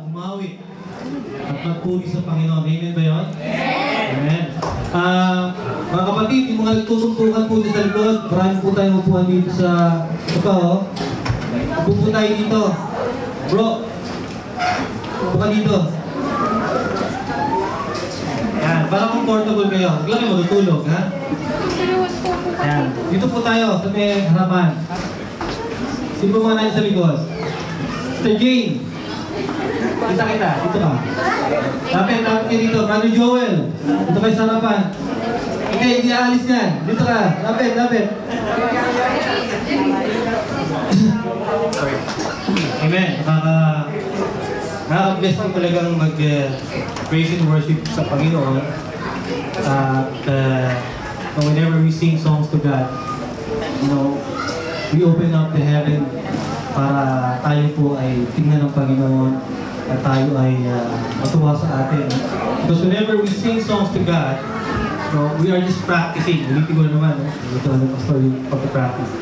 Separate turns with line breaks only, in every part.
bumawi at magpuri sa Panginoon. Amen ba yun? Amen. Mga kapatid, yung mga nagtutumpukan po dito sa likod, marami po tayong upuan dito sa ito, oh. Upo po tayo dito. Bro, upo ka dito. Yan, para comfortable kayo. Huwag lang kayo matutulog, ha? Yan, dito po tayo sa may harapan. Sino po mga natin sa likod? Mr. Jane. Kita, dito ka. Lapit kayo dito. Brother Joel. Dito kayo sa harapan. Hindi aalis yan. Dito ka. Lapit. Amen. Nakaka-bless ko talagang mag-praise and worship sa Panginoon. Whenever we sing songs to God, we open up the heaven para tayo po ay tingnan ng Panginoon at tayo ay matuwa sa atin. Because whenever we sing songs to God, we are just practicing. Ulitin ko na naman, ito na pastor yung pag-practice.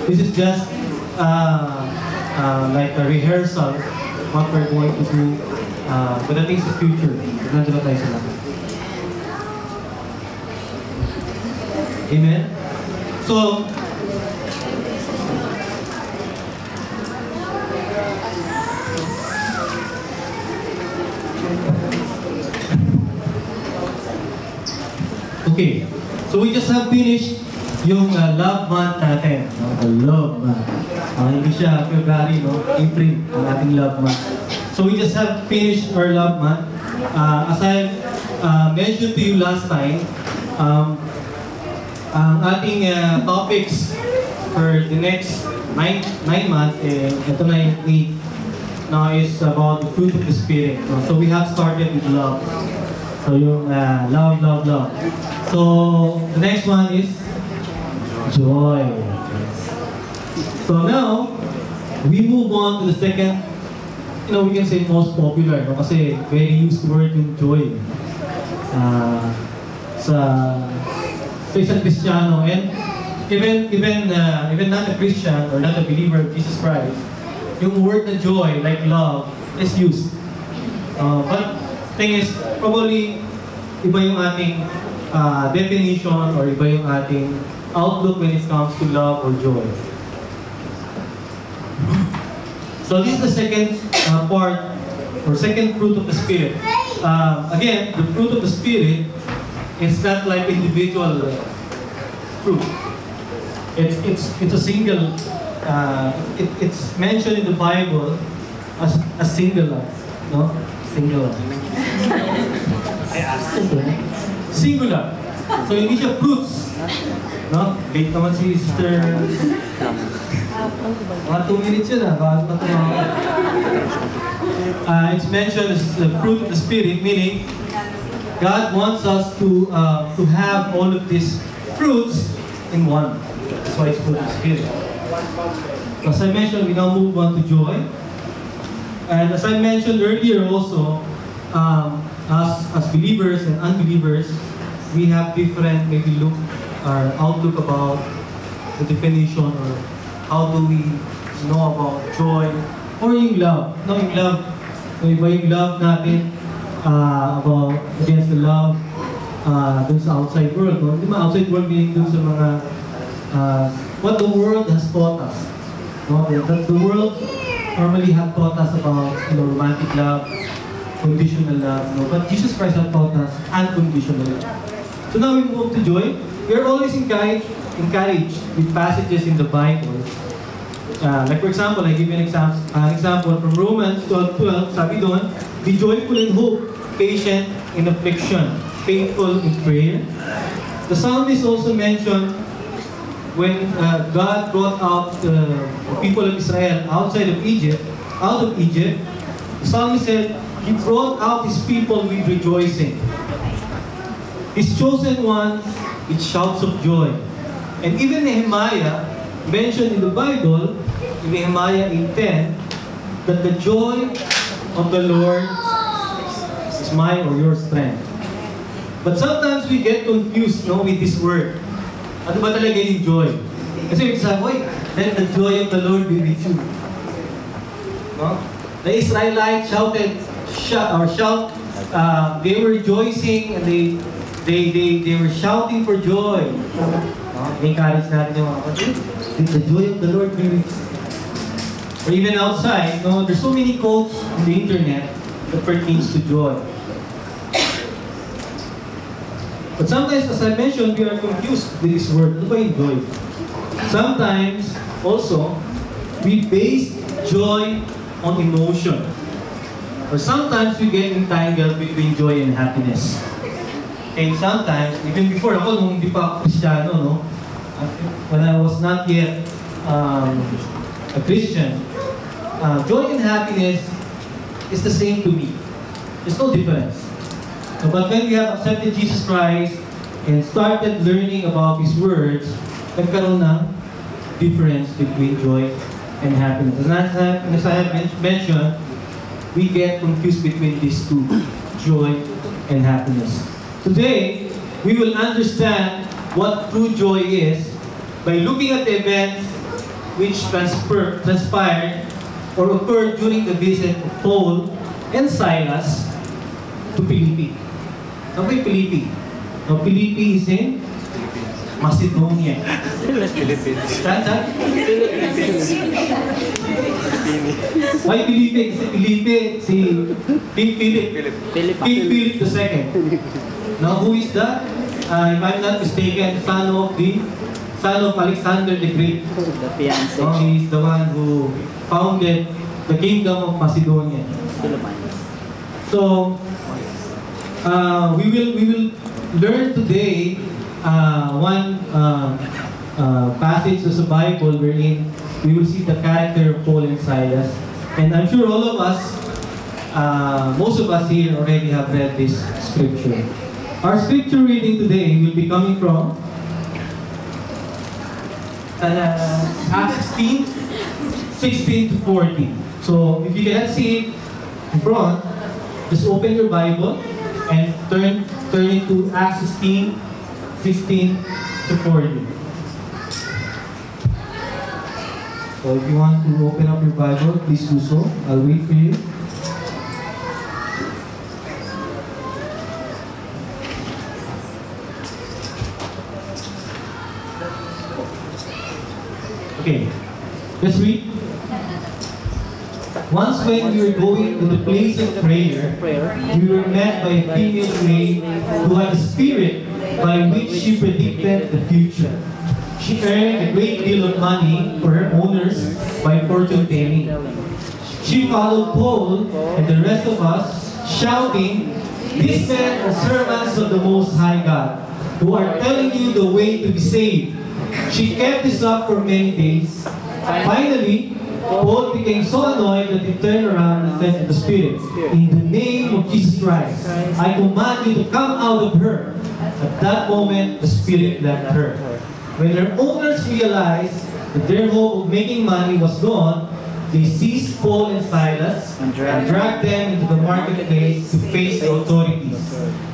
This is just like a rehearsal what we're going to do pagdating sa future. Nandito tayo sa lahat. Amen? So, okay, so we just have finished yung love month natin. The love month. Hindi siya February, April, ang ating love month. So we just have finished our love month. As I mentioned to you last time, ang ating topics for the next 9 months, ito na yung 8, now is about the fruit of the Spirit. So we have started with love. So yung love. So the next one is joy. So now, we move on to the second, we can say most popular, kasi very used word yung joy sa isang Kristiyano, and even not a Christian or not a believer of Jesus Christ, yung word na joy, like love, is used. But thing is, probably iba yung ating definition or iba yung ating outlook when it comes to love or joy. So this is the second part or second fruit of the Spirit. Again, the fruit of the Spirit is not like individual fruit. It's a single. It's mentioned in the Bible as a singular, no? Singular. Singular. So hindi siya fruits, no? Late naman si Sister. Mga 2 minutes yun, bakit pa tumawa? It's mentioned as the fruit of the Spirit, meaning God wants us to have all of these fruits in one. That's why it's fruit of the Spirit. As I mentioned, we now move on to joy. And as I mentioned earlier also, as believers and unbelievers, we have different maybe look or outlook about the definition or how do we know about joy or yung love. No, yung love. Iba yung love natin about against the love dun sa outside world. No? Di ba outside world meaning dun sa mga what the world has taught us. No? That the world normally have taught us about romantic love, conditional love. No? But Jesus Christ has taught us unconditional love. So now we move to joy. We are always encouraged with passages in the Bible. Like for example, I give you an example from Romans 12:12. Sabi doon, be joyful in hope, patient in affliction, faithful in prayer. The psalmist also mentioned when God brought out the people of Israel out of Egypt, the psalmist said, He brought out His people with rejoicing. His chosen ones with shouts of joy. And even Nehemiah mentioned in the Bible, in Nehemiah 8:10, that the joy of the Lord is my or your strength. But sometimes we get confused with this word. Ano ba talaga yung joy? Kasi we say, let the joy of the Lord be with you. No? The Israelites shouted shout. They were rejoicing and they were shouting for joy. Encourage natin yung mga kapatid. The joy of the Lord be with us. Or even outside, there's so many quotes on the internet that pertains to joy. But sometimes, as I mentioned, we are confused with this word. Ano ba yung joy? Sometimes, also, we base joy on emotion. Or sometimes we get entangled between joy and happiness. And sometimes, even before ako, nung hindi pa ako Kristiyano, when I was not yet a Christian, joy and happiness is the same to me. There's no difference. But when we have accepted Jesus Christ and started learning about His words, nagkaroon ng difference between joy and happiness. And as I have mentioned, we get confused between these two, joy and happiness. Today, we will understand what true joy is by looking at the events which transpired or occurred during the visit of Paul and Silas to Philippi. Now, Philippi. Now, Philippi is in Macedonia. Saan? Why Philippi? Kasi Philippi, si King Philip II. Now, who is that? If I'm not mistaken, son of Alexander the Great.
The fiancé.
He is the one who founded the Kingdom of Macedonia. So, we will learn today one passage of the Bible wherein we will see the character of Paul and Silas. And I'm sure all of us, most of us here already have read this scripture. Our scripture reading today will be coming from Acts 16 to 14. So if you cannot see it in front, just open your Bible and turn it to Acts 16 to 40. So if you want to open up your Bible, please do so. I'll wait for you. Okay, let's read. Once when we were going to the place of prayer, we were met by a female slave who had a spirit by which she predicted the future. She earned a great deal of money for her owners by fortune telling. She followed Paul and the rest of us, shouting, "These men are servants of the Most High God, who are telling you the way to be saved." She kept this up for many days. Finally, Paul became so annoyed that he turned around and said to the spirit, "In the name of Jesus Christ, I command you to come out of her." At that moment, the spirit left her. When her owners realized that their hope of making money was gone, they seized Paul and Silas and dragged them into the marketplace to face the authorities.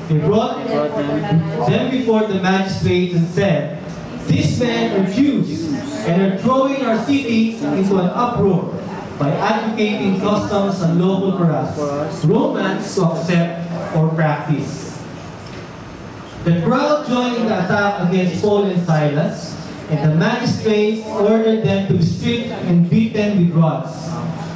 They brought them before the magistrates and said, "These men are Jews and are throwing our city into an uproar by advocating customs unlawful for us, Romans, to accept or practice." The crowd joined in the attack against Paul and Silas, and the magistrates ordered them to be stripped and beaten with rods.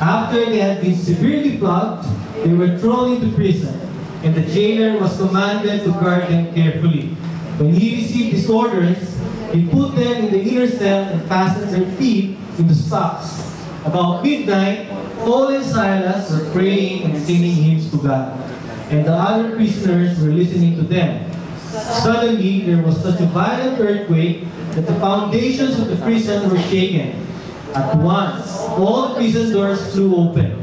After they had been severely flogged, they were thrown into prison, and the jailer was commanded to guard them carefully. When he received his orders, he put them in the inner cell and fastened their feet into stocks. About midnight, Paul and Silas were praying and singing hymns to God, and the other prisoners were listening to them. Suddenly, there was such a violent earthquake that the foundations of the prison were shaken. At once, all the prison doors flew open,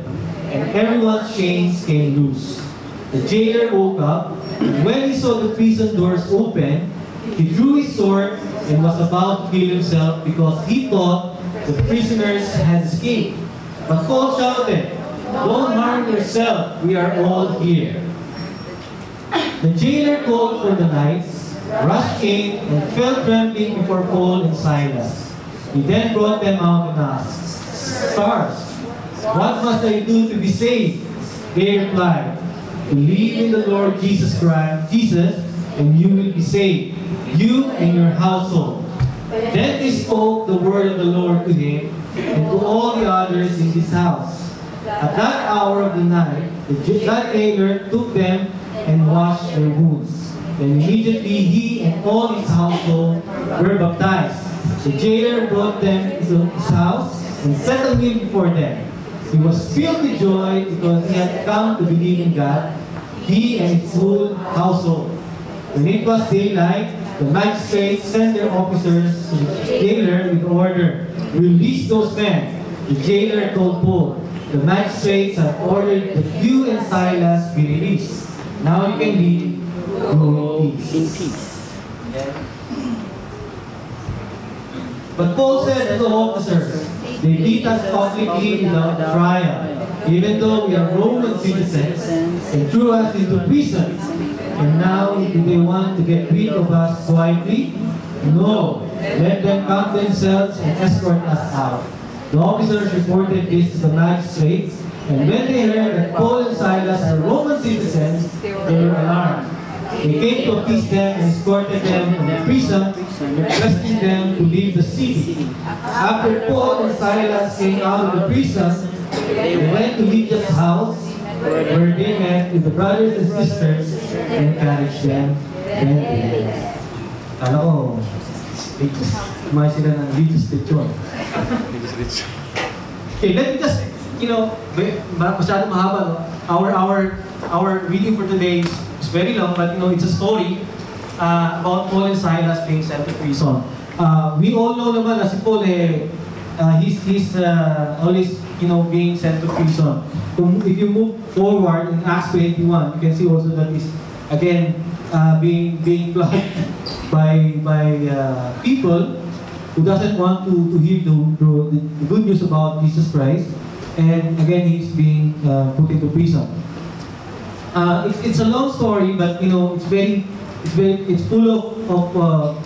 and everyone's chains came loose. The jailer woke up, and when he saw the prison doors open, he drew his sword and was about to kill himself because he thought the prisoners had escaped. But Paul shouted, "Don't harm yourself, we are all here." The jailer called for the knights, rushed in, and fell trembling before Paul and Silas. He then brought them out and asked, "Sirs, what must I do to be saved?" They replied, believe in the Lord Jesus Christ, and you will be saved, you and your household. Then they spoke the word of the Lord to him and to all the others in his house. At that hour of the night, the jailer took them and washed their wounds. Then immediately he and all his household were baptized. The jailer brought them to his house and set a meal before them. He was filled with joy because he had come to believe in God, he and his whole household. When it was daylight, the magistrates sent their officers to the jailer with order, release those men. The jailer told Paul, the magistrates have ordered that you and Silas be released. Now you can leave. Go in peace. But Paul said to the officers, they beat us publicly without trial, even though we are Roman citizens, and threw us into prison. And now do they want to get rid of us quietly? No, let them come themselves and escort us out. The officers reported this to the magistrates, and when they heard that Paul and Silas were Roman citizens, they were alarmed. They came to appease them and escorted them from the prison, requesting them to leave the city. After Paul and Silas came out of the prison, they went to Lydia's house, where they met with the brothers and sisters and encouraged them. Kala ko, kumain sila ng religious lechon. Okay, let me just, masyado mahaba, no? Our reading for today is very long, but it's a story about Paul and Silas being sent to prison. We all know naman na si Paul he's always being sent to prison. If you move forward in Acts 21, you can see also that he's again being flogged by people who doesn't want to hear the good news about Jesus Christ, and again he's being put into prison. It's a long story, but it's full of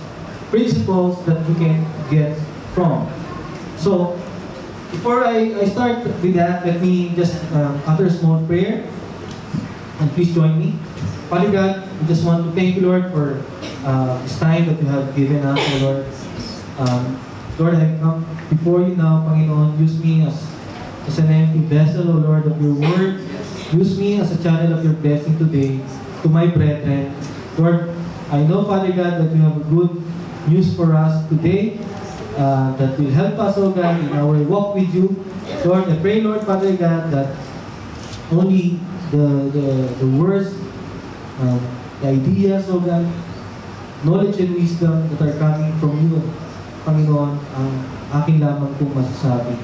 principles that we can get from. So before I start with that, let me just utter a small prayer, and please join me. Father God, we just want to thank you, Lord, for this time that you have given us, Lord. Lord, I come before you now, Panginoon. Use me as an empty vessel, O Lord, of your word. Use me as a channel of your blessing today to my brethren. Lord, I know, Father God, that you have good news for us today that will help us, O God, in our walk with you. Lord, I pray, Lord, Father God, that only the words, the ideas, O God, knowledge and wisdom that are coming from you, Panginoon, ang aking lamang kong masasabi.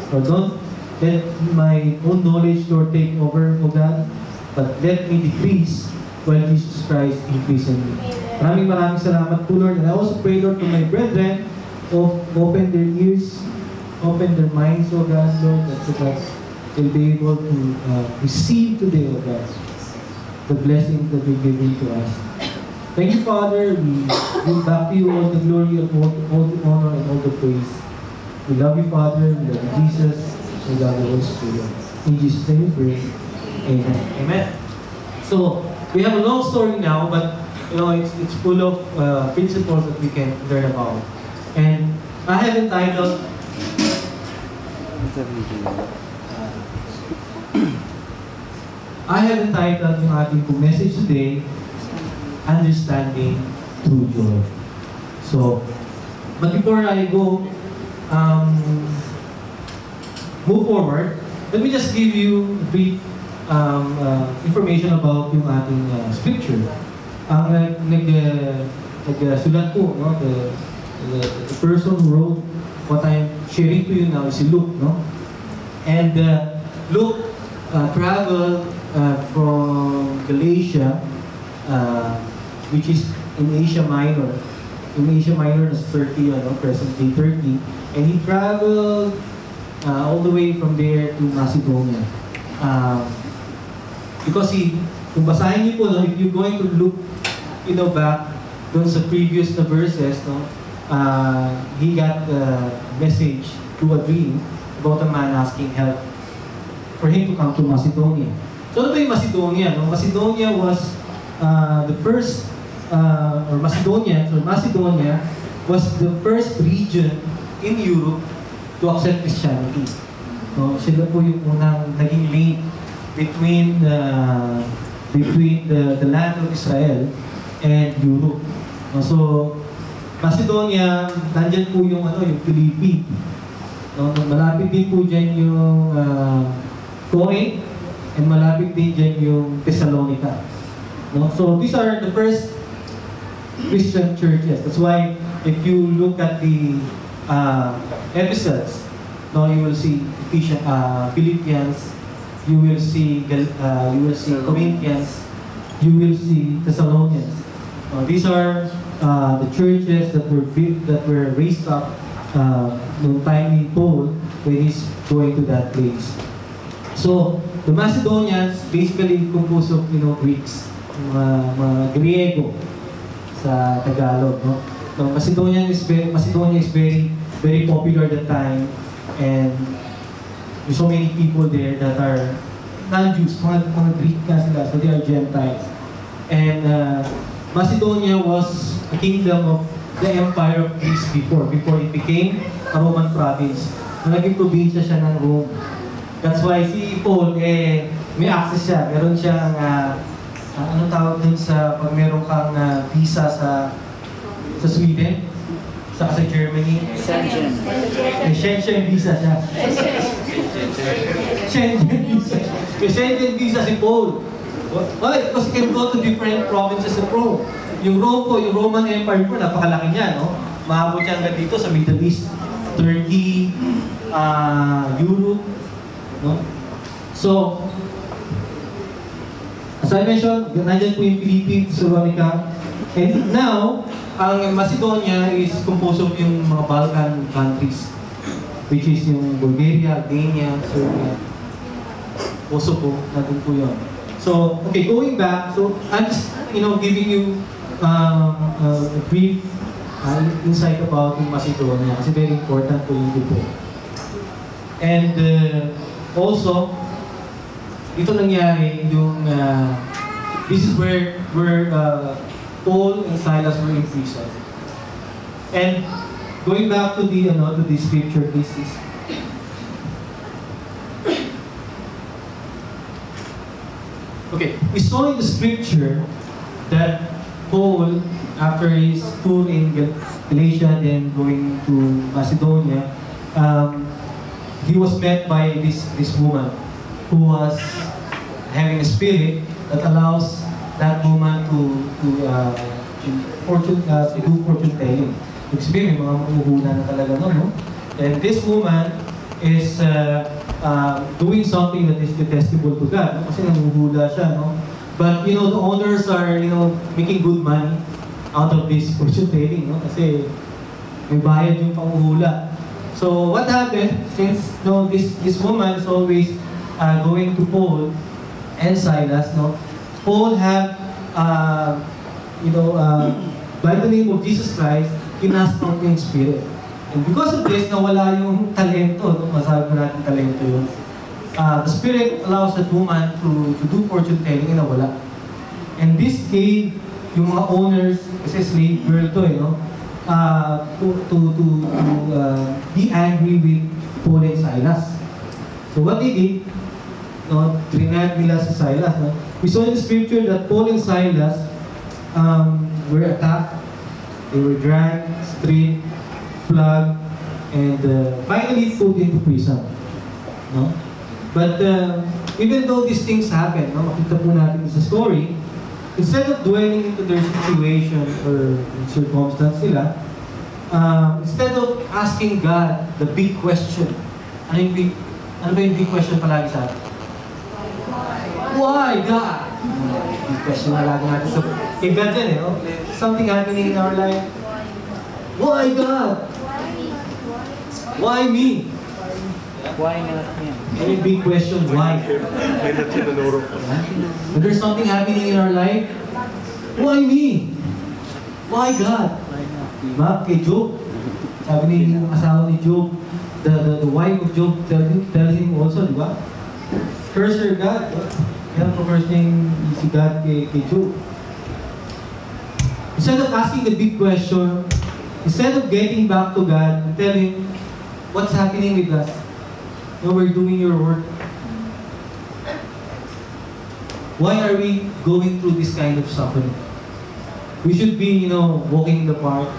Lord, don't let my own knowledge, Lord, take over, O God, but let me decrease while Jesus Christ increase in me. Maraming salamat po, Lord. And I also pray, Lord, for my brethren, open their ears, open their minds, O God, Lord, so that they'll be able to receive today, O God, the blessings that you're giving to us. Thank you, Father. We give back to you all the glory, all the honor, and all the praise. We love you, Father. We love you, Jesus. We love the Holy Spirit. In Jesus' name we pray. Amen. Amen. So, we have a long story now, but it's full of principles that we can learn about. And I have entitled yung ating message today, Understanding True Joy. So, but before I go move forward, let me just give you brief information about yung ating scripture. Ang nagsulat po, no? The person who wrote what I'm sharing to you now is Luke, no? And Luke traveled from Galatia, which is in Asia Minor. In Asia Minor, that's Turkey, present day Turkey. And he traveled all the way from there to Macedonia. Because kung basahin niyo po, no, if you're going to look, back doon sa previous na verses, no, he got a message through a dream about a man asking help for him to come to Macedonia. So ano ba yung Macedonia? No? Macedonia was the first, Macedonia was the first region in Europe to accept Christianity. So, sila po yung unang naging link between the land of Israel and Europe. So, Macedonia, nandyan po yung Philippi. No, malapit din po dyan yung Corinth, and malapit din dyan yung Thessalonica. No? So, these are the first Christian churches. That's why, if you look at the epistles, no, you will see Philippians, you will see Corinthians, you will see Thessalonians. These are the churches that were raised up noong time ni Paul when he's going to that place. So the Macedonians basically composed of Greeks, mga Griego sa Tagalog, no. So Macedonia is very very popular at that time. And there's so many people there that are non-Jews, mga Greek na sila, so they are Gentiles. And Macedonia was a kingdom of the Empire of Greece before it became a Roman province. Naging probinsya siya ng Rome. That's why si Paul, may access siya. Meron siyang, anong tawag dun sa, pag meron kang visa sa Sweden, sa Germany. Schengen. May Schengen visa siya. Schengen visa. May Schengen visa si Paul. Why? Because he can go to different provinces of Rome. Yung Rome po, yung Roman Empire po, napakalaki niya, no? Maabot siya hanggang dito sa Middle East, Turkey, Europe, no? So, as I mentioned, nandiyan po yung Philippi, Thessalonica. And now, ang Macedonia is composed of yung mga Balkan countries, which is yung Bulgaria, Albania, Serbia, Kosovo, natin po yun. So, okay, going back, so I'm just, giving you a brief insight about yung Macedonia kasi very important po yung po. And also, ito nangyari yung, this is where Paul and Silas were in prison. And going back to the scripture, this is okay. We saw in the scripture that Paul, after his tour in Galatia, then going to Macedonia, he was met by this woman who was having a spirit that allows that woman to do fortune telling. Experience, mga mahuhula na talaga no? And this woman is doing something that is detestable to God, no? Kasi nahuhula siya, no? But the owners are making good money out of this fortune telling, no? Kasi may bayad yung panghuhula. So what happened, since this woman is always going to Paul and Silas, no? Paul had, by the name of Jesus Christ, kinast out yung spirit. And because of this, nawala yung talento, no? Masabi ko natin talento yun. The spirit allows that woman to do fortune telling and nawala. And this gave yung mga owners, kasi slave girl to to be angry with Paul and Silas. So what they did, trinad nila si Silas. No? We saw in the scripture that Paul and Silas were attacked, they were dragged, stripped, flogged, and finally put into prison. No? But even though these things happen, makita po natin sa story, instead of dwelling into their situation or circumstance nila, instead of asking God the big question, ano ba yung big question palagi sa atin? Why, God? Big question palagi natin sa God yan, something happening in our life. Why, God? Why me?
Why not him?
Any big question, why? When there's something happening in our life, why me? Why God? Diba? Kay Job, sabi ni yung asawa ni Job, the wife of Job tell him also, diba? Curse your God. Yan ang verse niya si God kay Job. Instead of asking the big question, instead of getting back to God and telling what's happening with us, we're doing your work. Why are we going through this kind of suffering? We should be, walking in the park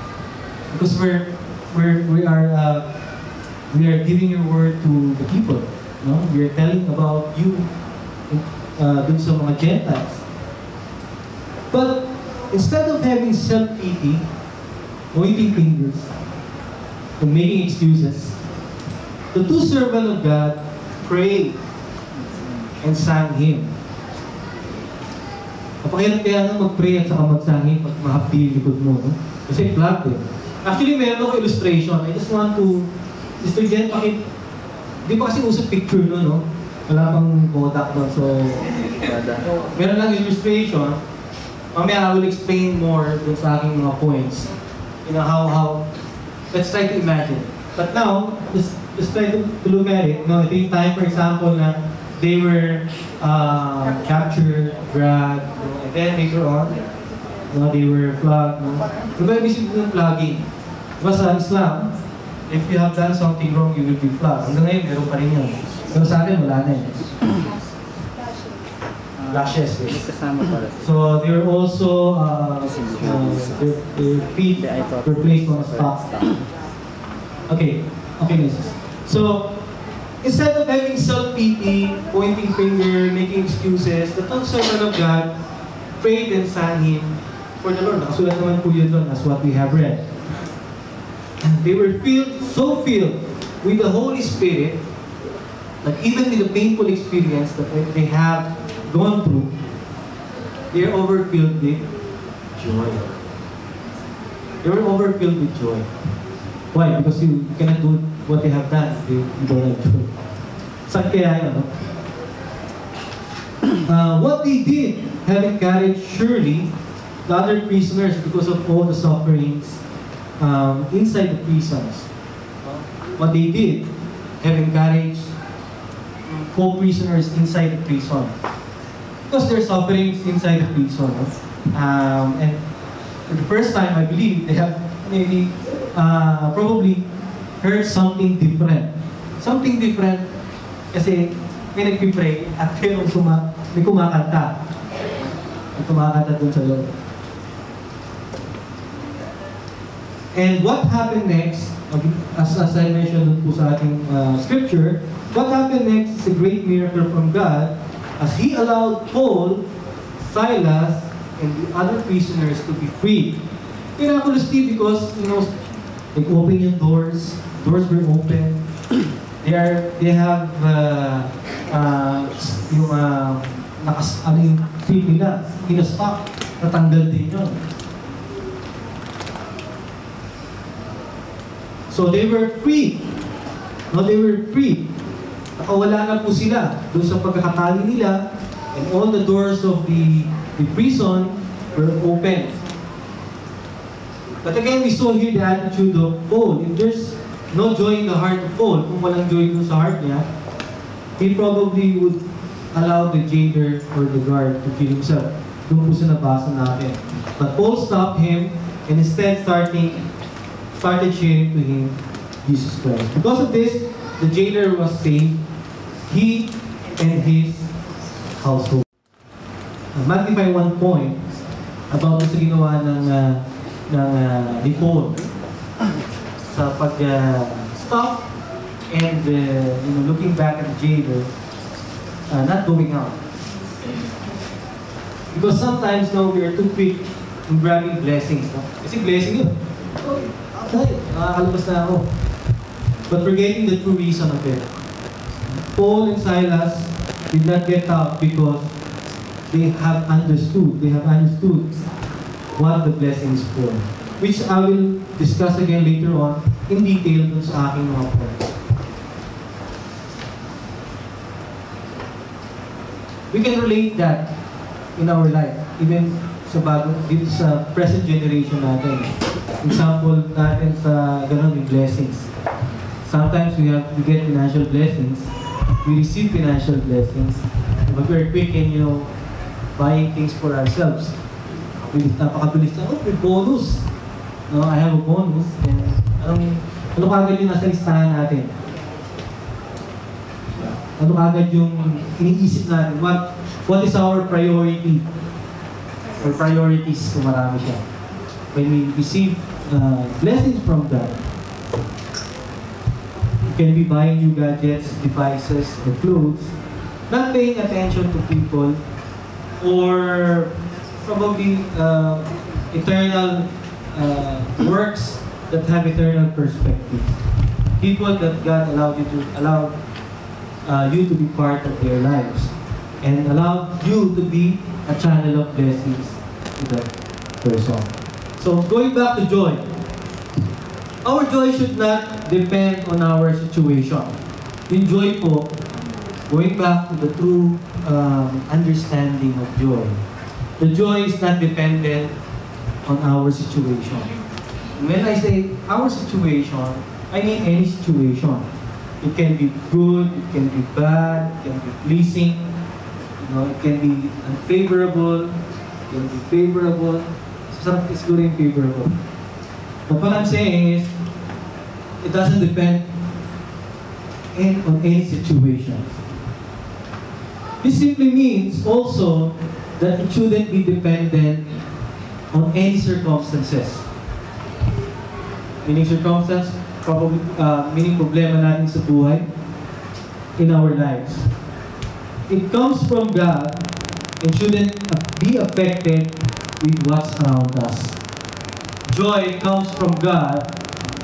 because we are giving your word to the people. We are telling about you dun sa mga Gentiles. But instead of having self-pity, pointing fingers, and making excuses, the two servants of God prayed and sang hymn. Napakahirap kaya nang mag-pray at saka magsangin pag mahapdi yung likod mo, no? Kasi flat eh. Actually, meron ako illustration. I just want to, Mr. Jen, di pa kasi usap picture no, no? Wala pang Kodak doon, so meron lang illustration. Mamaya I will explain more dun sa aking mga points. How, let's try to imagine. But now, just try to look at it. Ito yung time, for example, na they were captured, dragged, and then later on, they were flogged. Diba ibig sabihin ng flogging? Diba sa Islam, if you have done something wrong, you will be flogged. Hanggang ngayon, meron pa rin yan. Pero sa akin, wala na eh. Lashes. So they were also their feet were placed on a stock. Okay, Mrs. So instead of having self-pity, pointing finger, making excuses, the two servants of God prayed and sang hymn for the Lord. Nakasulat naman po yun doon as what we have read. They were so filled with the Holy Spirit that even with the painful experience that they have gone through, they are overfilled with joy. They were overfilled with joy. Why? Because you cannot do what they have done if you don't have joy. Saan kaya yun? What they did have encouraged surely the other prisoners because of all the sufferings inside the prisons. What they did have encouraged co-prisoners inside the prison. Because their sufferings inside the prison. And for the first time, I believe, they have maybe probably heard something different. Something different kasi may nagpipray at may kumakanta. May kumakanta dun sa loob. And what happened next, as I mentioned dun po sa ating scripture, what happened next is a great miracle from God as He allowed Paul, Silas, and the other prisoners to be freed. Miraculously because, they open yung doors were open. They have yung feet nila, in-stop, natanggal din yun. So they were free. They were free. Nakawala na po sila doon sa pagkakatali nila, and all the doors of the prison were open. But again, we saw here the attitude of Paul. If there's no joy in the heart of Paul, kung walang joy dun sa heart niya, he probably would allow the jailer or the guard to kill himself. Doon po sa nabasa natin. But Paul stopped him and instead started sharing to him Jesus Christ. Because of this, the jailer was saved, he and his household. Magnify one point about sa ginawa ni Paul sa pag-stop and looking back at the jailer, not going out. Because sometimes we are too quick in grabbing blessings. Kasi blessing yun. Okay, nakakalabas na ako. But forgetting the true reason of it. Paul and Silas did not get out because they have understood what the blessing is for. Which I will discuss again later on in detail dun sa aking mga points. We can relate that in our life, even dito sa present generation natin. Example natin sa ganun yung blessings. Sometimes we get financial blessings, we receive financial blessings, But we're quick in, buying things for ourselves. Napakabilis na, may bonus. No, I have a bonus. And ano kagad yung nasa listahan natin? Ano kagad yung iniisip natin? What is our priority? Or priorities kung marami siya. When we receive blessings from God, you can be buying new gadgets, devices, or clothes, not paying attention to people, or probably eternal works that have eternal perspective. People that God allowed you to be part of their lives, and allowed you to be a channel of blessings to that person. So going back to joy, our joy should not depend on our situation. Yung joy po, going back to the true understanding of joy, the joy is not dependent on our situation. When I say our situation, I mean any situation. It can be good, it can be bad, it can be pleasing, it can be unfavorable, it can be favorable. It's good and favorable. But what I'm saying is, it doesn't depend on any situation. This simply means also that it shouldn't be dependent on any circumstances. Meaning circumstance, probably, meaning problema natin sa buhay in our lives. It comes from God and shouldn't be affected with what's around us. Joy comes from God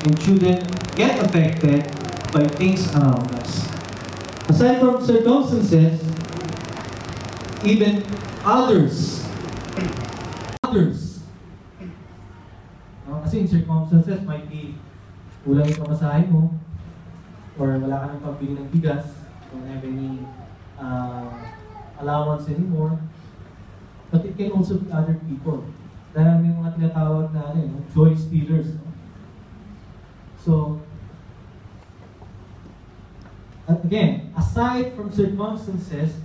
and shouldn't get affected by things around us. Aside from circumstances, even others. Kasi in circumstances might be kulang yung pamasahe mo, or wala ka ng pambili ng bigas, don't have any allowance anymore. But it can also be other people. Dahil may mga tinatawag na joy stealers. So, again, aside from circumstances,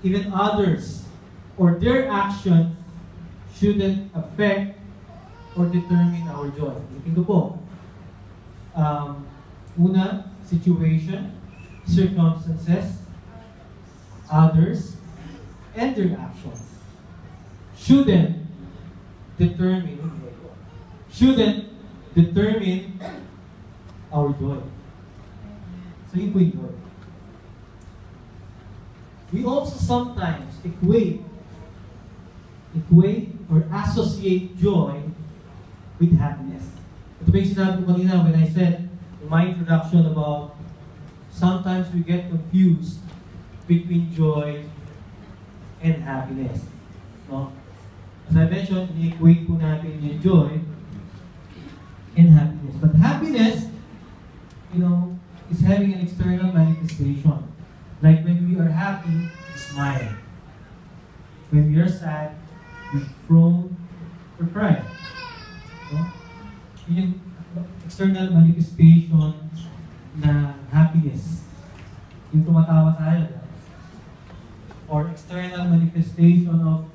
even others or their actions shouldn't affect or determine our joy. Ito po. Una, situation, circumstances, others, and their actions shouldn't determine our joy. So yun po yung joy. We also sometimes equate or associate joy with happiness. Ito ba yung sinabi ko kanina when I said in my introduction about sometimes we get confused between joy and happiness. No? As I mentioned, i-equate po natin yung joy and happiness. But happiness, is having an external manifestation. Like when we are happy, we smile. When we are sad, we frown or cry. No? Yung external manifestation na happiness. Yung tumatawa tayo. Or external manifestation of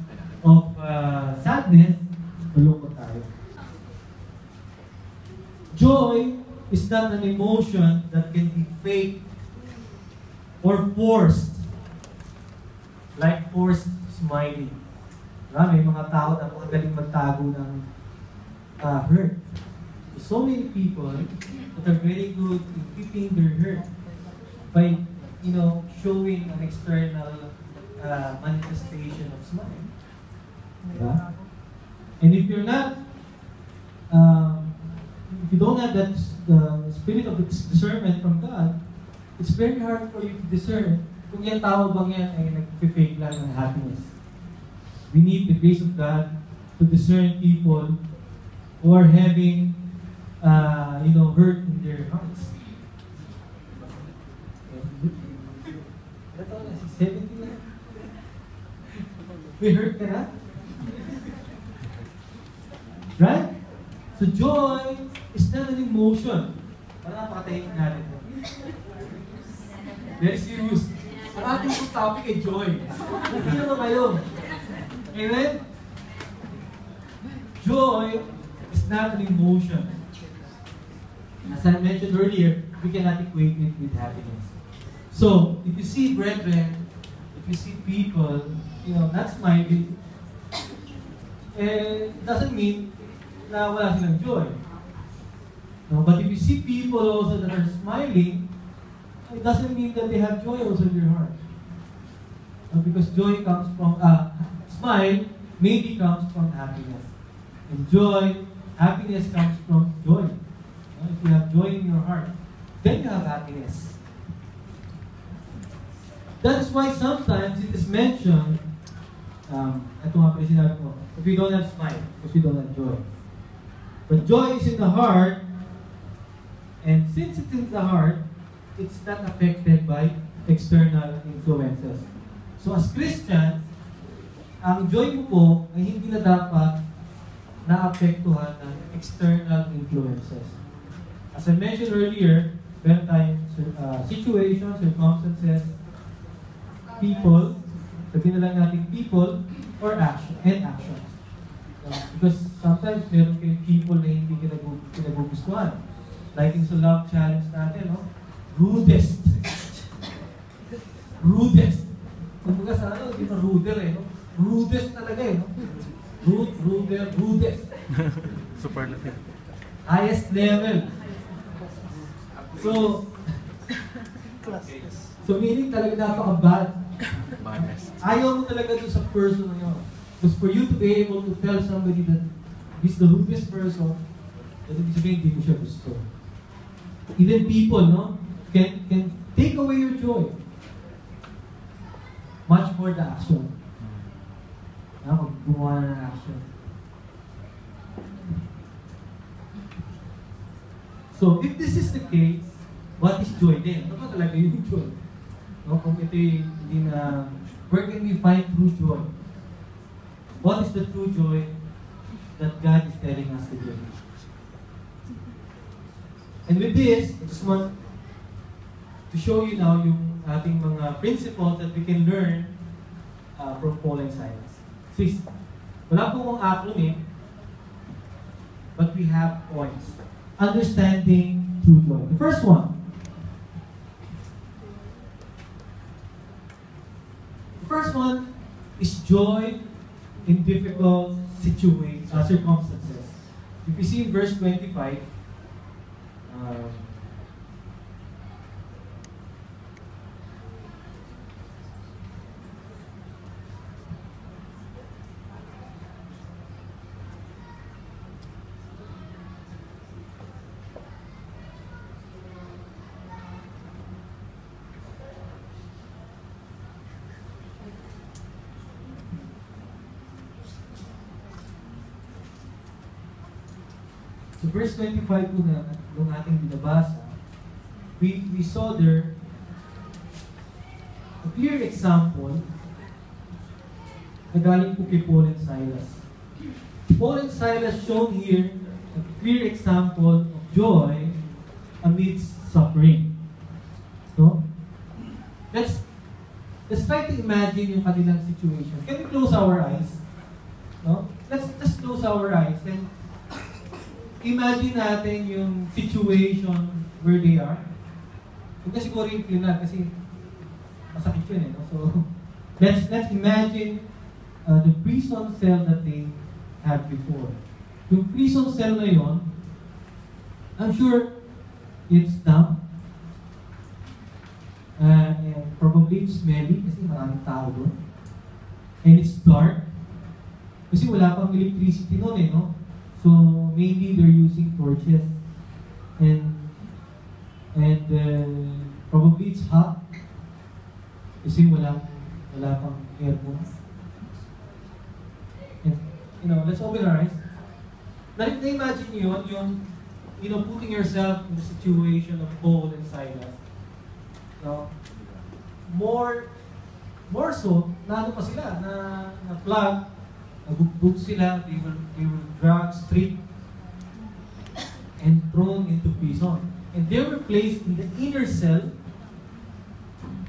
sadness, malungkot tayo. Joy is not an emotion that can be fake or forced. Like forced smiling. May mga tao na magaling magtago ng hurt. So many people that are very good in keeping their hurt by, showing an external manifestation of smile. Diba? And if you're not, if you don't have that spirit of discernment from God, it's very hard for you to discern kung yung tao bang yan ay nag-fake lang ng happiness. We need the grace of God to discern people who are having, hurt in their hearts. We hurt ka na? Right? So joy is not an emotion. Parang napakatahimik natin. Very serious. Ang ating po topic ay joy. Hindi naman kayo. Amen? Joy is not an emotion. As I mentioned earlier, we cannot equate it with happiness. So, if you see brethren, if you see people, not smiling, it doesn't mean na wala silang joy. No, but if you see people also that are smiling, it doesn't mean that they have joy also in their heart. No, because joy comes from, smile maybe comes from happiness. And joy, happiness comes from joy. No, if you have joy in your heart, then you have happiness. That's why sometimes it is mentioned, ito nga pala sinabi ko, if you don't have smile, if you don't have joy. But joy is in the heart, and since it's in the heart, it's not affected by external influences. So as Christians, ang joy mo po ay hindi na dapat naapektuhan ng external influences. As I mentioned earlier, meron tayong situations, circumstances, people, sabihin na lang natin people, or actions. Because sometimes meron kayong people na hindi kinagugustuhan. Like in sa love challenge natin, no? Rudest. Rudest. Kumbaga sa hindi na ruder no? Rudest talaga no? Rudest.
Super natin.
Highest level. So meaning talaga napaka-bad. Ayaw mo talaga doon sa person na yun. Because for you to be able to tell somebody that he's the rudest person, ibig sabihin hindi mo siya gusto. Even people, no, can take away your joy. Much more the action. Pag gumawa na ng action. So, if this is the case, what is joy then? Ano ba talaga yung joy? No, kung ito hindi na, where can we find true joy? What is the true joy that God is telling us to do? And with this, I just want to show you now yung ating mga principles that we can learn from Paul and Silas. Sis, wala po mong acronym, but we have points. Understanding true joy. The first one. The first one is joy in difficult circumstances. If you see in verse 25, so verse 25 po na nung ating binabasa, we saw there a clear example na galing po kay Paul and Silas. Paul and Silas shown here a clear example of joy amidst suffering. No? Let's try to imagine yung kanilang situation. Can we close our eyes? No? Let's just close our eyes and imagine natin yung situation where they are. Huwag na siguro yung feel na kasi masakit yun no? So, let's imagine the prison cell that they had before. Yung prison cell na yun, I'm sure it's damp. And probably it's smelly kasi maraming tao doon. And it's dark. Kasi wala pang electricity noon no? So maybe they're using torches, and probably it's hot kasi wala pang aircon. And let's open our eyes. Na-imagine yun, yung putting yourself in the situation of Paul and Silas. No? More so, na pa sila, na flag. Nabugbog sila, they were dragged, stripped, and thrown into prison. And they were placed in the inner cell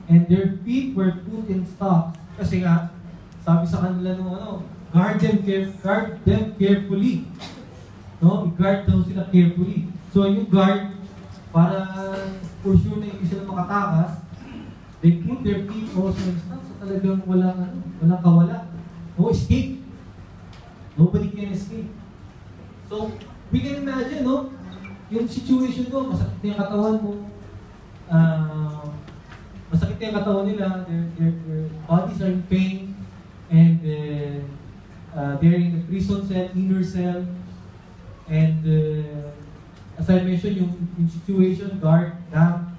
and their feet were put in stocks. Kasi nga, sabi sa kanila nung guard them carefully. No? I-guard daw sila carefully. So yung guard, para for sure na hindi sila makatakas, they put their feet also in stocks. So talagang walang kawala. No escape. Nobody can escape. So, we can imagine, no? Yung situation ko, masakit na yung katawan mo. Masakit na yung katawan nila. Their bodies are in pain. And they're in a prison cell, inner cell. And as I mentioned, yung situation, dark, damp,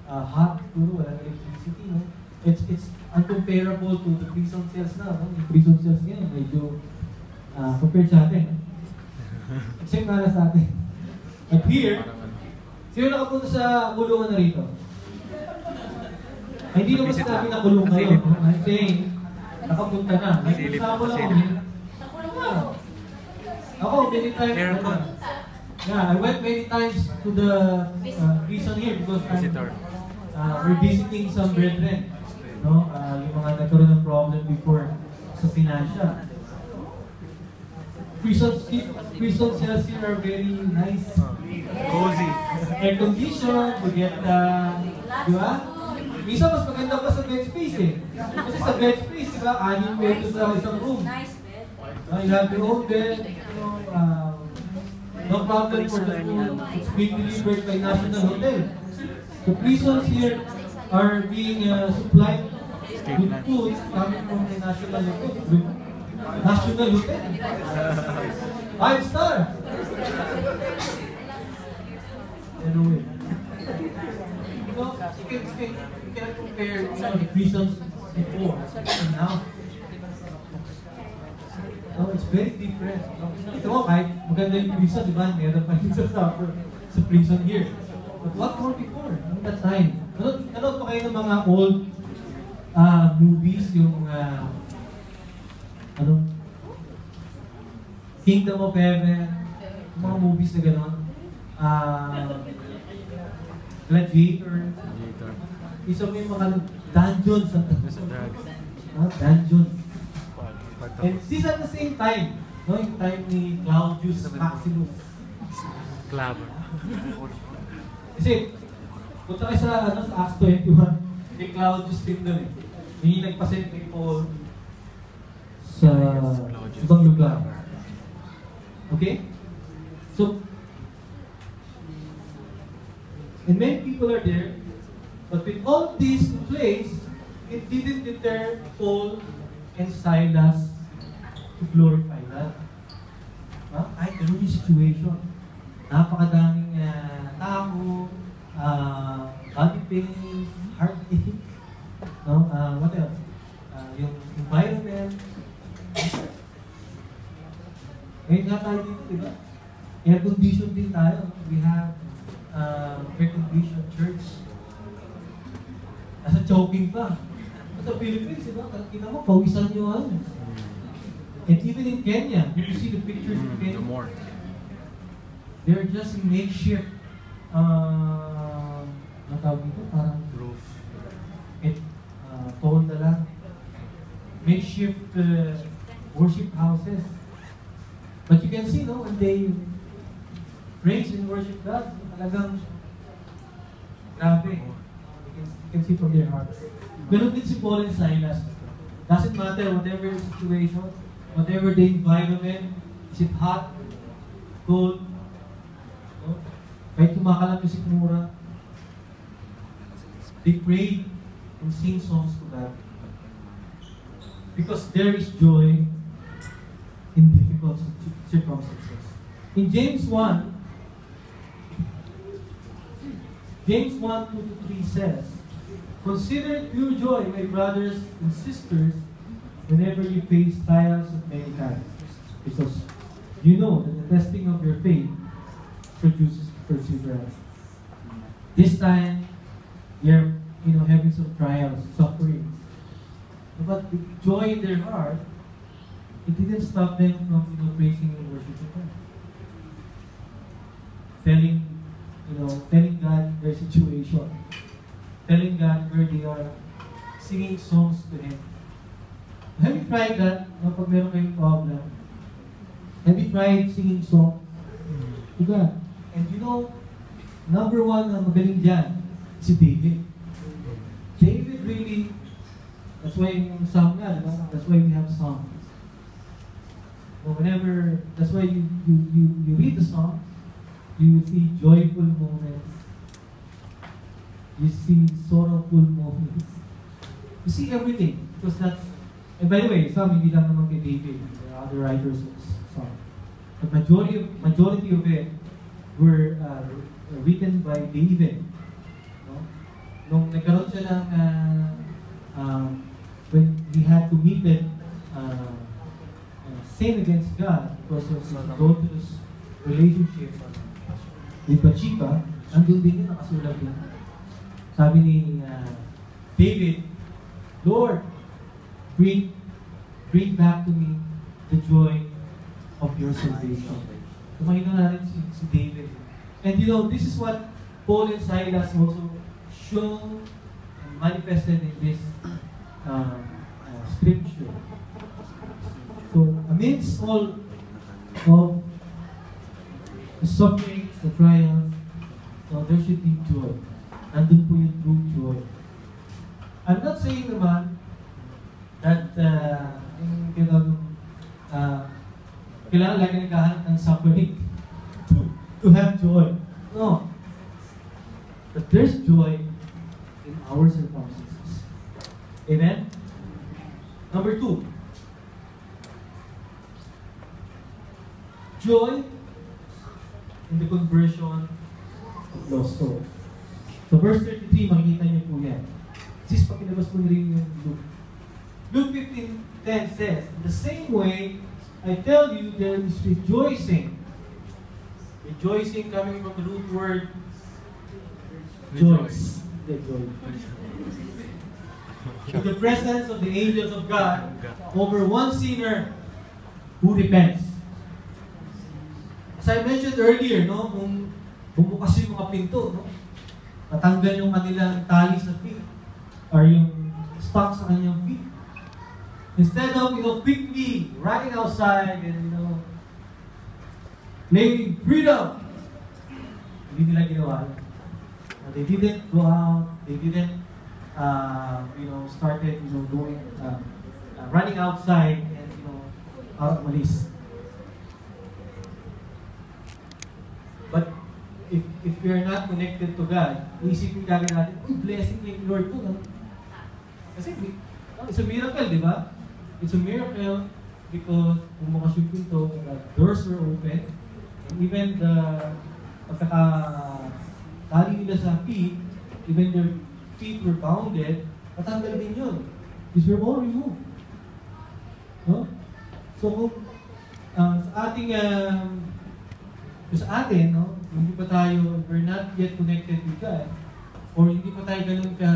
hot, puro, walang electricity, no? It's uncomparable to the prison cells na, no? Yung prison cells ngayon, medyo compared sa atin. Except na sa atin. But here, sino nakapunta sa kulungan na rito? Ay, hindi naman sinabi na kulungan kayo. I'm saying, nakapunta na. Like, example ako, ako, many times, I went many times to the prison here because we're visiting some brethren. No? Yung mga nagkaroon ng problem before sa financial. Prison cells here are very nice.
Cozy.
Air conditioned, we get, di ba? Minsan mas maganda pa sa bed space eh. Kasi sa bed space, di ba? 6 metros sa isang room. You have your own bed, no problem for the food. It's being delivered by National Hotel. The prisons here are being supplied with food coming from the National Hotel. National Hotel. 5-star. Anyway. You know, you can compare the prisons before and now. No, it's very different. Ito mo, kahit maganda yung prison, di ba? Meron pa yung sa prison here. But what more before? At that time. Nanood pa kayo ng mga old movies, yung Kingdom of Heaven, mga movies na gano'n. Gladiator. Isa mo yung mga dungeons. Dungeons. And this at the same time, no? Yung time ni Claudius Maximus.
Clever.
Kasi, punta kayo sa Acts 21, kay Claudius din doon eh. Yung nagpasend kay Paul sa ibang lugar. Okay? So, and many people are there, but with all this in place, it didn't deter Paul and Silas to glorify God. Kahit ganun yung situation. Napakadaming tao, body pains, heartache, no? What else? Yung environment. Ngayon nga tayo dito, di ba? Air condition din tayo. We have air condition church. Nasa choking pa. Sa Philippines, di ba? Kita mo, pawisan nyo ano. And even in Kenya, you see the pictures in Kenya. They're just makeshift, natawag dito, parang
roof.
Phone na lang. Makeshift worship houses. But you can see, no, when they praise and worship God, talagang grabe. You can see from their hearts. Ganun din si Paul and Silas. Doesn't matter whatever the situation, whatever the environment, is it hot, cold, no? Kahit kumakalam yung sikmura, they prayed and sing songs to God. Because there is joy in difficult circumstances. In James 1, James 1:2-3 says, "Consider it pure joy, my brothers and sisters, whenever you face trials of many kinds, because you know that the testing of your faith produces perseverance." This time, you're having some trials, sufferings, but the joy in their heart, it didn't stop them from praising and worshiping God, telling God their situation. telling God where they are, singing songs to Him. Have you tried that? No, pag meron kayong problem, have you tried singing song to God? And you know, number one na magaling dyan, si David. David really, that's why yung song nga, diba? That's why we have songs. So whenever, that's why you read the song, you see joyful moments, you see sorrowful moments, you see everything, because that's, and by the way, some hindi lang naman kay David, there are other writers of song. The majority of it were written by David. No? Nung nagkaroon siya ng, when he had to meet it, sin against God because of his adulterous relationship with Bathsheba, andun din yun, nakasulat din. Sabi ni David, Lord, bring back to me the joy of your salvation. Kumain na natin si David. And you know, this is what Paul and Silas also show and manifested in this scripture. So, amidst all of the sufferings, the trials, so there should be joy. Nandun po yung true joy. I'm not saying naman that kailangan lagi naghahanap ng suffering to have joy. No. But there's joy in our circumstances. Amen? Number 2. Joy in the conversion of lost souls. So verse 33, makikita niyo po yan. Sis, pakilabas po rin yung Luke. Luke 15:10 says, in the same way, I tell you, there is rejoicing. Rejoicing coming from the root word joys. In the presence of the angels of God over one sinner who repents. As I mentioned earlier, no, kung bumukas yung mga pinto, no, natanggal yung kanilang tali sa feet or yung stock sa kanyang feet. Instead of, quickly running outside and, claiming freedom, hindi nila ginawa. They didn't go out, they didn't, started, going, running outside and, malis. But if we are not connected to God, isipin kagad natin, blessing ni Lord po. No? Kasi it's a miracle, di ba? It's a miracle because bumukas yung pinto, the doors were open, and even the pagkakatali nila sa feet, even their feet were bounded, natanggal din yun. These were all removed. No? So, sa atin, no, hindi pa tayo, we're not yet connected with God, or hindi pa tayo ganun ka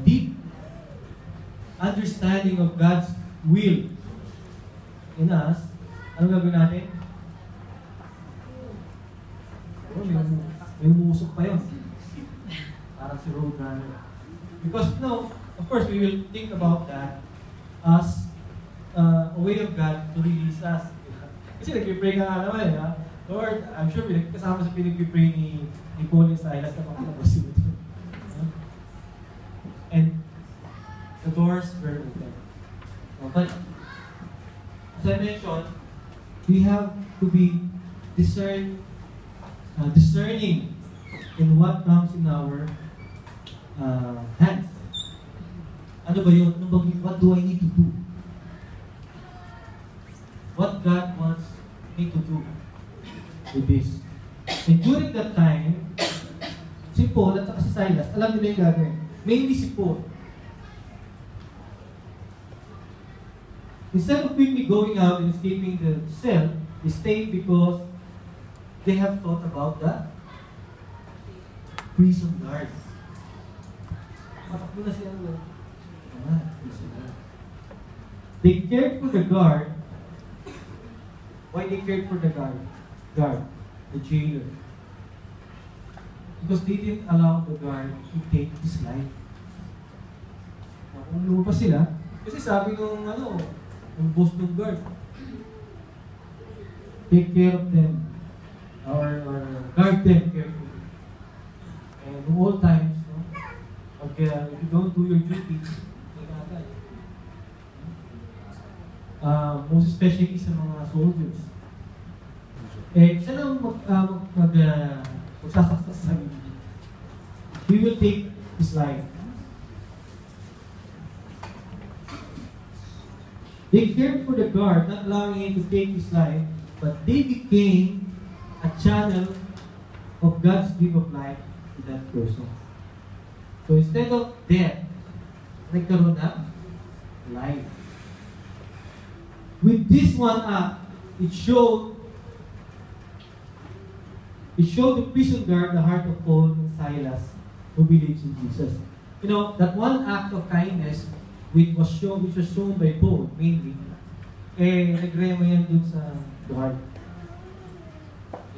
deep understanding of God's will in us, ano gagawin natin? Oh, may umusok pa yun. Parang si Roadrunner. Because, of course, we will think about that as a way of God to release us. Kasi nag-pray ka nga naman, ha? Lord, I'm sure kasama sa pinag-pray ni Paul and Silas na makilabas sila. And the doors were open. But, as I mentioned, we have to be discerning in what comes in our hands. Ano ba yun? What do I need to do? What God wants me to do with this. And during that time, si Paul at si Silas, alam nila yung gagawin. Mainly si Paul. Instead of quickly going out and escaping the cell, they stayed because they have thought about the prison guard. Matakbo na siya. They cared for the guard. Why they cared for the guard? The jailer. Because they didn't allow the guard to take his life. Kung lumabas sila, kasi sabi nung yung boss ng guard, take care of them, or guard them carefully. And in all times, no, if you don't do your duties, most especially sa mga soldiers. Siya lang magsasaksa sa sarili. He will take his life. They cared for the guard, not allowing him to take his life, but they became a channel of God's gift of life to that person. So instead of death, nagkaroon na life. With this one act, it showed the prison guard the heart of Paul and Silas who believes in Jesus. You know, that one act of kindness which was shown by Paul mainly, nagrema yan dun sa guard.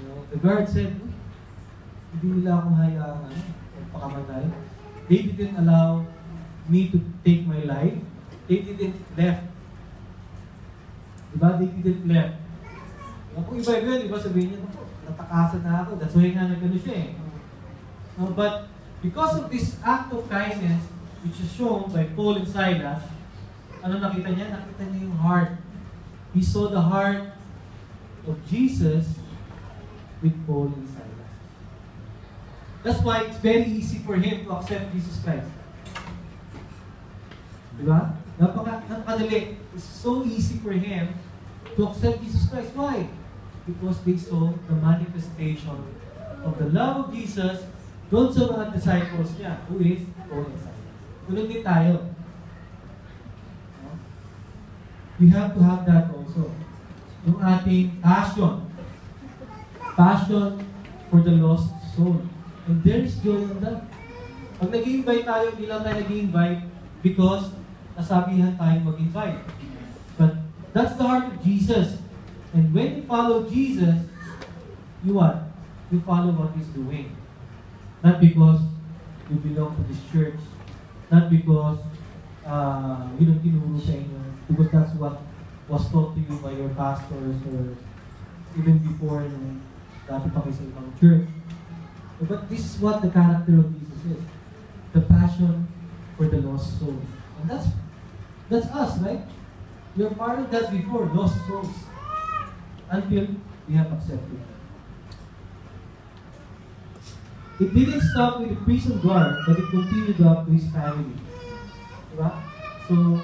You know, the guard said, hindi nila akong hayaan pakamatay. They didn't allow me to take my life. They didn't left. Diba? They didn't left. Kung iba yun, diba sabihin niya, natakasan na ako. That's why nga nagano siya But because of this act of kindness, which is shown by Paul and Silas, ano nakita niya? Nakita niya yung heart. He saw the heart of Jesus with Paul and Silas. That's why it's very easy for him to accept Jesus Christ. Diba? Napakadali. It's so easy for him to accept Jesus Christ. Why? Because they saw the manifestation of the love of Jesus doon sa mga disciples niya, who is Paul and Silas. Tulad din tayo. We have to have that also. Yung ating passion. Passion for the lost soul. And there is joy in that. Pag nag-i-invite tayo, hindi lang tayo nag-i-invite because nasabihan tayo mag-invite. But that's the heart of Jesus. And when you follow Jesus, you what? You follow what He's doing. Not because you belong to this church. Not because you don't tinuro sa inyo. Because that's what was taught to you by your pastors or even before dati pa kayo sa ibang church. But this is what the character of Jesus is. The passion for the lost soul. And that's us, right? You're part of that before, lost souls. Until we have accepted. It didn't stop with the prison guard, but it continued up to his family. Diba? So,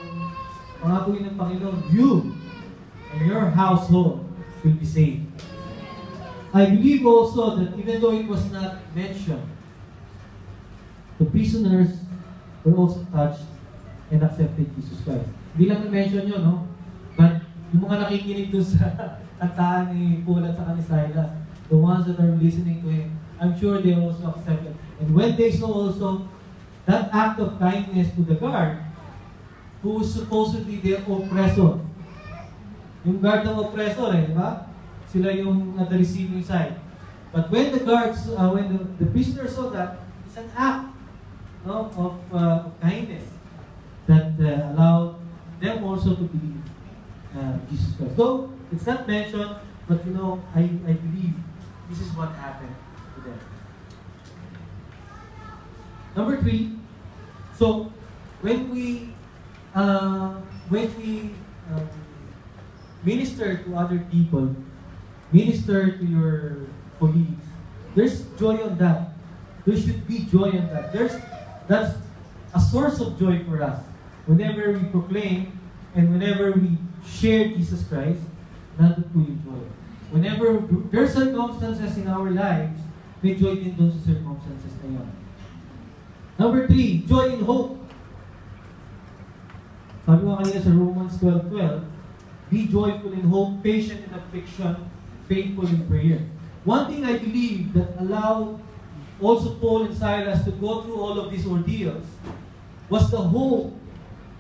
pangakuin ng Panginoon, you and your household will be saved. I believe also that even though it was not mentioned, the prisoners were also touched and accepted Jesus Christ. Hindi lang na-mention yun, no? But yung mga nakikinig doon sa kantaan ni Paul at saka ni Silas, the ones that are listening to him, I'm sure they also accepted. And when they saw also that act of kindness to the guard, who was supposedly their oppressor. Yung guard ng oppressor, di ba? Sila yung at the receiving side. But when the guards, when the prisoners saw that, it's an act of kindness that allowed them also to believe Jesus Christ. So, it's not mentioned, but you know, I believe this is what happened to them. Number 3, so when we minister to other people, minister to your colleagues, there's joy on that. There should be joy on that. That's a source of joy for us. Whenever we proclaim and whenever we share Jesus Christ, nandun po yung joy. Whenever there's circumstances in our lives, may joy din doon sa circumstances na yun. Number 3, joy in hope. Sabi nga kanina sa Romans 12:12, be joyful in hope, patient in affliction, faithful in prayer. One thing I believe that allowed also Paul and Silas to go through all of these ordeals was the hope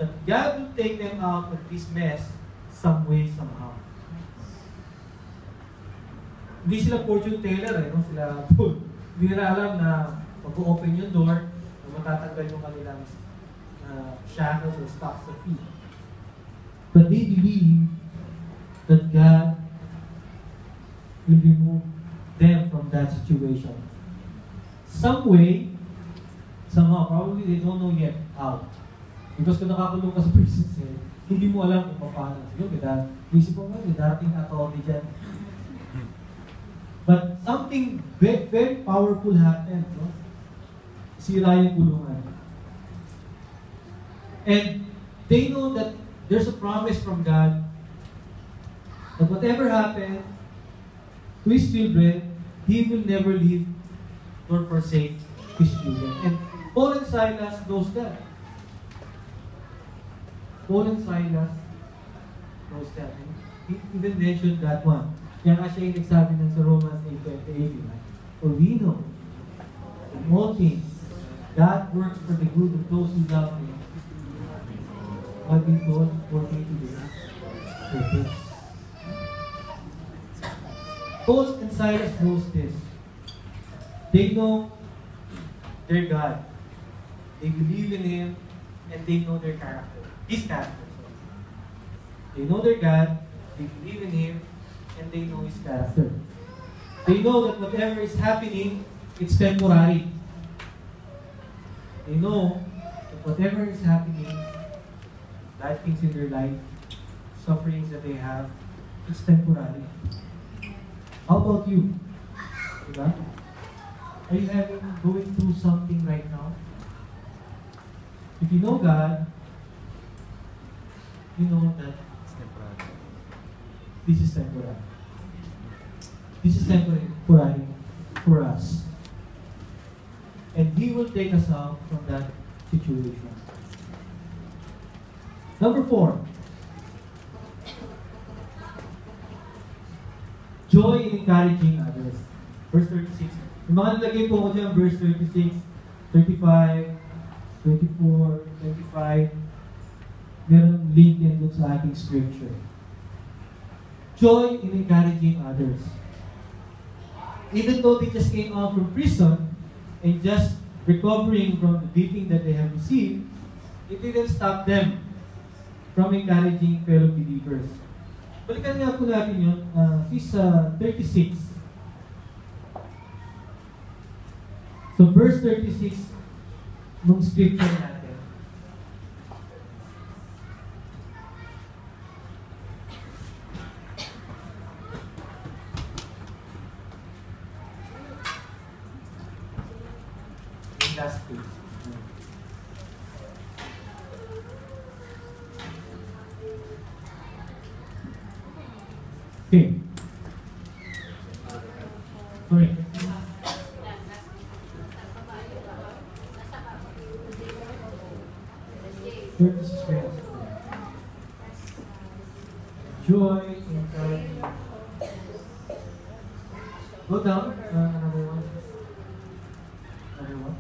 that God will take them out of this mess some way, somehow. Hindi sila fortune teller, no? Sila Paul. hindi nila alam na mag-open yung door, na matatanggal yung kanilang shackles or stocks of feet. But they believe that God will remove them from that situation. Some way, somehow, probably they don't know yet how. Because kung nakakulong ka sa prison cell, hindi mo alam kung paano. Siguro, isip mo may darating authority dyan. But something very, very powerful happened. No? Sira yung kulungan. And they know that there's a promise from God that whatever happens to His children, He will never leave nor forsake His children. And Paul and Silas knows that. Paul and Silas knows that. And he even mentioned that one. Kaya nga siya yung nagsabi ng sa Romans 8:28. For we know in all things, God works for the good of those who love Him. What we call working together for this. Paul and Silas knows this. They know their God. They believe in Him and they know their character. His character. They know their God, they believe in Him, and they know His character. They know that whatever is happening, it's temporary. They know that whatever is happening, bad things in their life, sufferings that they have, it's temporary. How about you? Diba? Are you going through something right now? If you know God, you know that this is temporary. This is temporary for us. And He will take us out from that situation. Number 4. Joy in encouraging others. Verse 36. Yung mga nalagay po ko dyan, verse 36, 35, 24, 25, meron link din doon sa ating scripture. Joy in encouraging others. Even though they just came out from prison and just recovering from the beating that they have received, it didn't stop them from encouraging fellow believers. Balikan nga po natin yun, verse 36. So verse 36 nung scripture natin. Yung last page. Okay. Sorry. Joy in encouraging. Go down. Another one. Another one.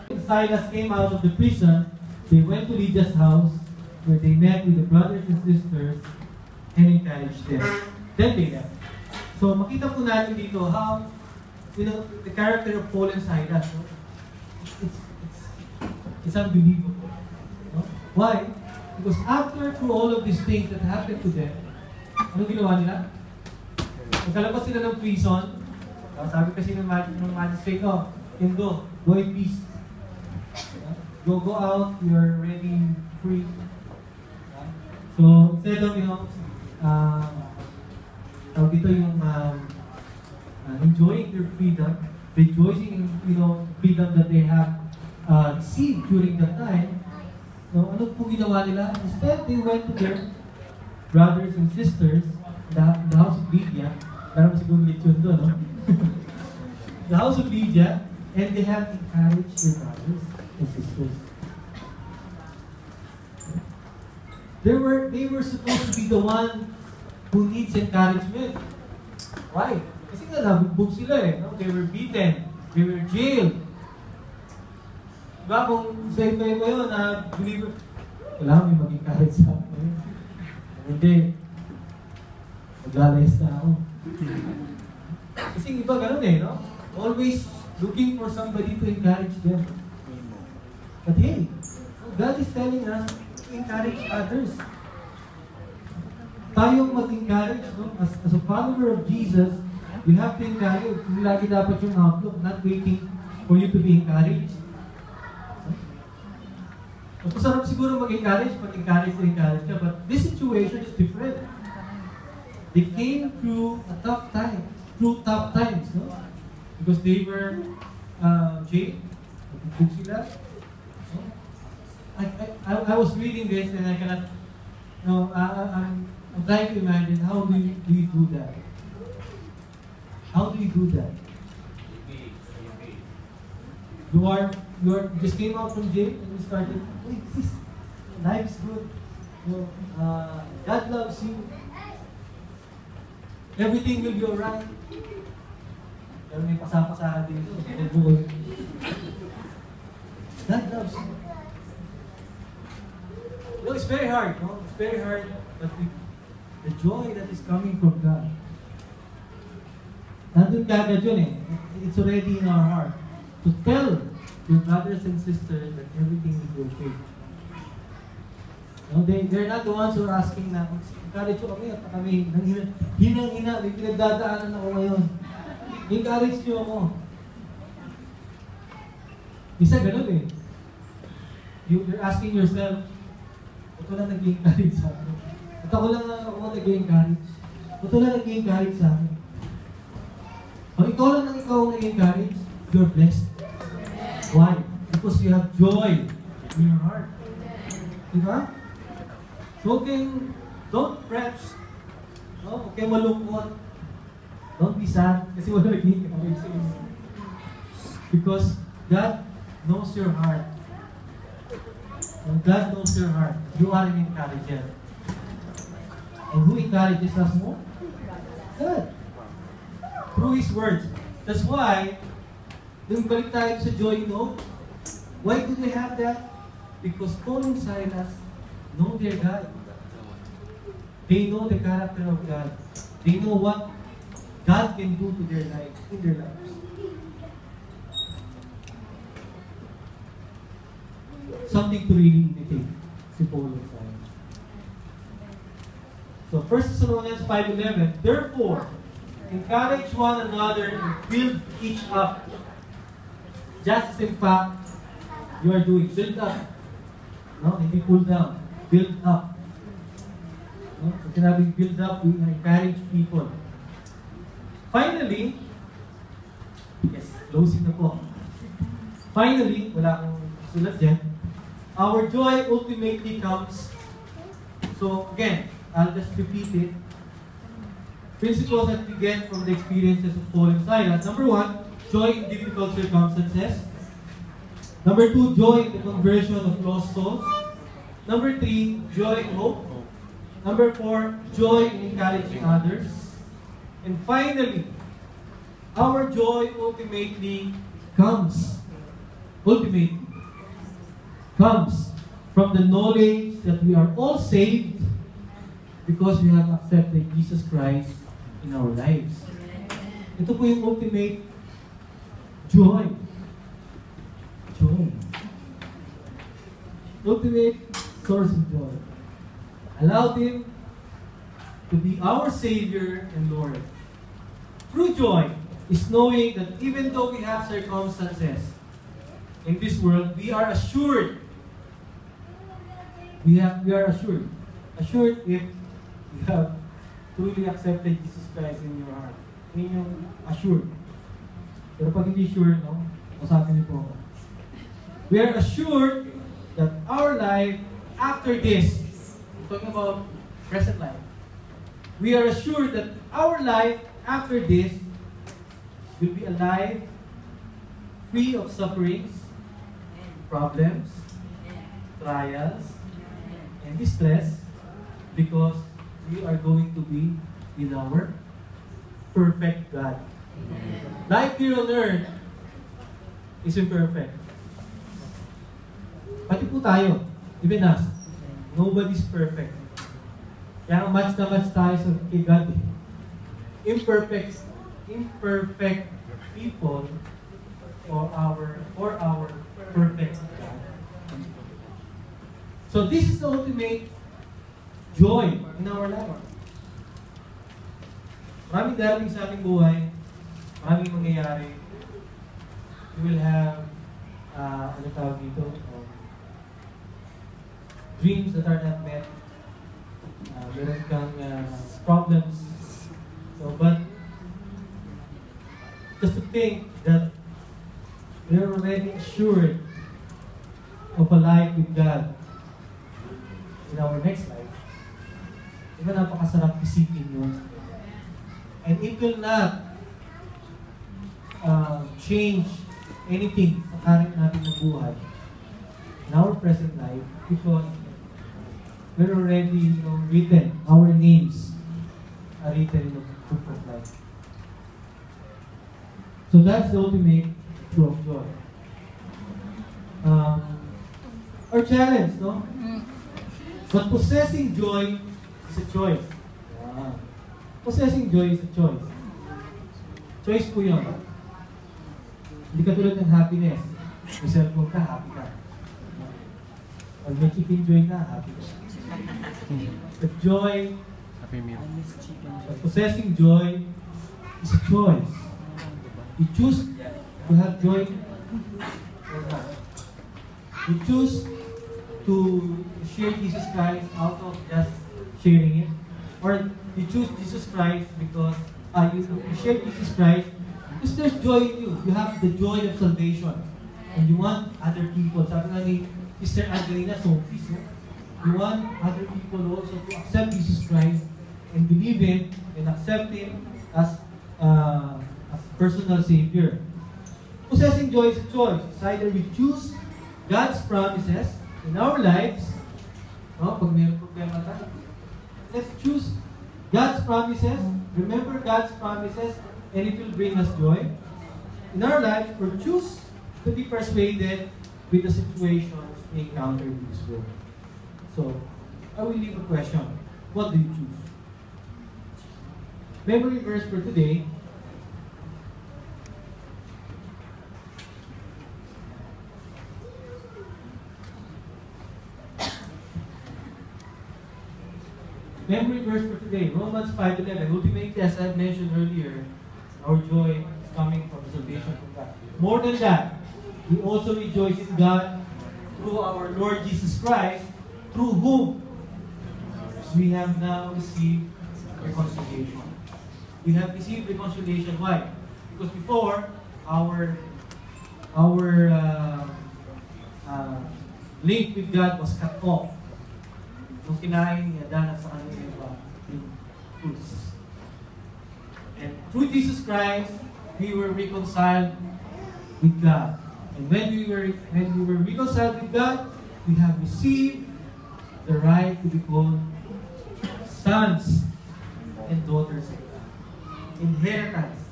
When Silas came out of the prison, they went to Lydia's house, where they met with the brothers and sisters and encouraged them. Then they left. So makita po natin dito how, the character of Paul and Silas. No? It's unbelievable. No? Why? Because through all of these things that happened to them, anong ginawa nila? Nagkalabas sila ng prison. Sabi kasi ng magistrate, go in peace. Go out, you're already free. So, instead of, dito yung enjoying their freedom, rejoicing in, freedom that they have received during that time, ano po ginawa nila? Instead, they went to their brothers and sisters in the house of Lydia. Parang siguro lechon doon, no? The house of Lydia, and they have encouraged their brothers and sisters. They were supposed to be the one who needs encouragement. Why? Kasi nga nabugbog sila eh. No? They were beaten. They were jailed. Diba kung sa iba yun na believer, kailangan may mag-encourage sa akin. Hindi. Maglalayas na ako. Kasi iba ganun eh, no? Always looking for somebody to encourage them. But hey, God is telling us to encourage others. Tayong mag-encourage, no? As a follower of Jesus, we have to encourage. Lagi dapat yung outlook, not waiting for you to be encouraged. Masarap siguro mag-encourage, pag-encourage ka, but this situation is different. They came through a tough time, through tough times, no? Because they were jailed, nagtutug sila. So, I was reading this and I cannot, no, I'm trying to imagine how do you do that? How do you do that? You just came out from jail and you started, wait, life's good. You know, God loves you. Everything will be alright. Pero may pasapa-pasahan dito. God loves you. No, it's very hard, no? It's very hard, but the joy that is coming from God. Nandun kagad yun eh. It's already in our heart. To tell your brothers and sisters that everything will be okay. No, they're not the ones who are asking na, encourage nyo kami at kami, hinang-hina, may pinagdadaanan ako ngayon. Encourage nyo ako. Isa ganun eh. You're asking yourself, ito lang nag-encourage sa akin. At ako lang nag-encourage. Ito lang nag-encourage sa akin. Pag ikaw lang nag-encourage, you're blessed. Why? Because you have joy in your heart. Diba? So, don't fret. No? Okay, malungkot. Don't be sad. Kasi wala nag-encourage sa inyo. Because God knows your heart. When God knows your heart, you are an encourager. And who encourages us more? God. Through His words. That's why, yung balik tayo sa joy, no? Why do they have that? Because Paul and Silas know their God. They know the character of God. They know what God can do to their lives, in their lives. Something to really imitate, si Paul and Silas. So 1 Thessalonians 5:11, therefore, encourage one another and build each up. Just as in fact, you are doing. Build up. No? Hindi pull down. Build up. No? So sinabing build up, we encourage people. Finally, yes, closing na po. Finally, wala akong sulat dyan. Our joy ultimately comes. So again, I'll just repeat it. Principles that we get from the experiences of Paul and Silas. Number 1, joy in difficult circumstances. Number 2, joy in the conversion of lost souls. Number 3, joy in hope. Number 4, joy in encouraging others. And finally, our joy ultimately comes from the knowledge that we are all saved because we have accepted Jesus Christ in our lives. Ito po yung ultimate joy. Joy. Ultimate source of joy. Allowed Him to be our Savior and Lord. True joy is knowing that even though we have circumstances in this world, we are assured. We are assured. Assured if you have truly accepted Jesus Christ in your heart. Yun yung assured. Pero pag hindi sure, no? Usapin niyo po ako. We are assured that our life after this, talking about present life, we are assured that our life after this will be a life free of sufferings, problems, trials, and distress, because we are going to be with our perfect God. Life here on earth is imperfect. Pati po tayo, even us, nobody's perfect. Kaya match na match tayo sa kay God. Imperfect imperfect people for our perfect God. So this is the ultimate joy in our life. Maraming darating sa ating buhay, maraming mangyayari. We will have, ano tawag dito, dreams that are not met. Meron kang problems. So, but just to think that we are already assured of a life with God in our next life. Diba napakasarap isipin yun? And it will not change anything sa current natin na buhay in our present life because we're already written, our names are written in the book of life. So that's the ultimate true of joy. Our challenge, no? But possessing joy is a choice. Possessing joy is a choice. Choice po yun. Hindi ka tulad ng happiness. May cellphone ka, happy ka. Pag may chicken joy ka, happy ka. But joy,
Happy meal.
but possessing joy is a choice. You choose to have joy or not. You choose to share Jesus Christ out of just sharing it. Or you choose Jesus Christ because you share Jesus Christ because there's joy in you. You have the joy of salvation. And you want other people. Sabi nga ni Sister Angelina, so please, you want other people also to accept Jesus Christ and believe Him and accept Him as personal Savior. Possessing joy is a choice. It's either we choose God's promises in our lives, no? Pag may problema tayo, let's choose God's promises, remember God's promises, and it will bring us joy in our lives, or choose to be persuaded with the situations we encounter in this world. So, I will leave a question. What do you choose? Memory verse for today. Memory verse for today, Romans 5:11. Ultimately, as I mentioned earlier, our joy is coming from salvation from God. More than that, we also rejoice in God through our Lord Jesus Christ, through whom we have now received reconciliation. We have received reconciliation. Why? Because before, our link with God was cut off. Nung kinain ni Adan at sa kanyang yung fruits. And through Jesus Christ, we were reconciled with God. And when we were reconciled with God, we have received the right to be called sons and daughters of God. Inheritance.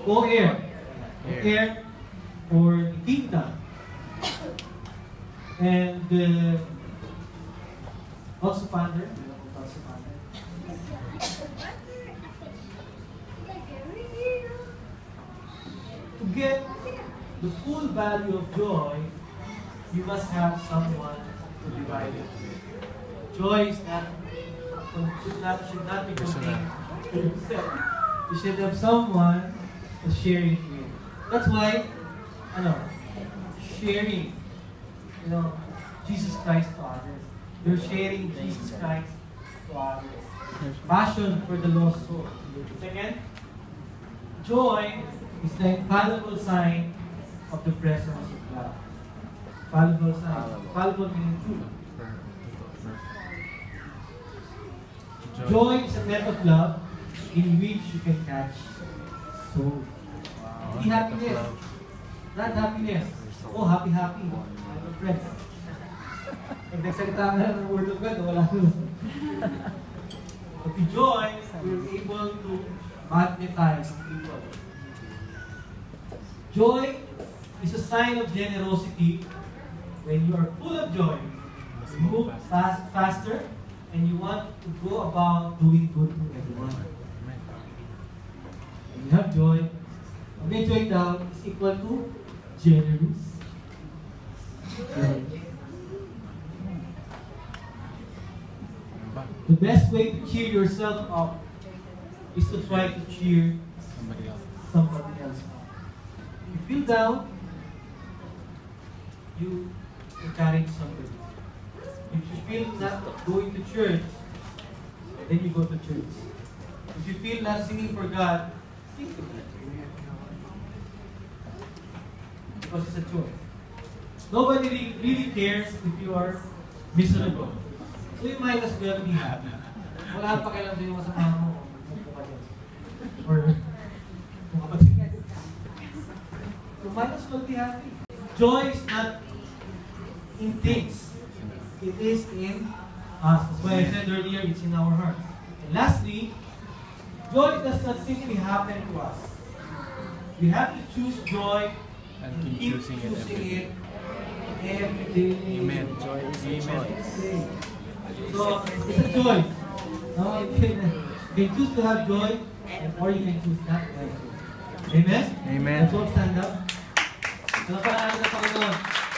Co-heir. Heir for the kingdom. And also founder. To get the full value of joy, you must have someone to divide it. Joy is should not be contained to yourself. You should have someone to share it with. That's why, sharing, Jesus Christ to others. You're sharing Jesus Christ to others. Passion for the lost soul. Second, joy is the infallible sign of the presence of God. Infallible sign. Infallible meaning true. Joy is a net of love in which you can catch soul. Hindi happiness. Not happiness. Oh, happy. My friends. Pag nagsalita na ng word of God, wala nun. But the joy, we're able to magnetize people. Joy is a sign of generosity. When you are full of joy, you move faster, and you want to go about doing good to everyone. When you have joy, may joy down is equal to generous. The best way to cheer yourself up is to try to cheer somebody else up. If you feel down, you encourage somebody. If you feel not going to church, then you go to church. If you feel not singing for God, sing to God. Because it's a choice. Nobody really cares if you are miserable. So you might as well be happy. Wala pa kailan sa'yo masama mo. Or kapatid. So might as well be happy. Joy is not in things. It is in us. That's why I said earlier, it's in our hearts. And lastly, joy does not simply happen to us. We have to choose joy and keep choosing it every day.
Amen. Joy is a choice.
So, it's a choice. No, you can choose to have joy, or you can choose not to have joy. Amen?
Amen.
Let's all stand up. Pagpapalaran ng Panginoon.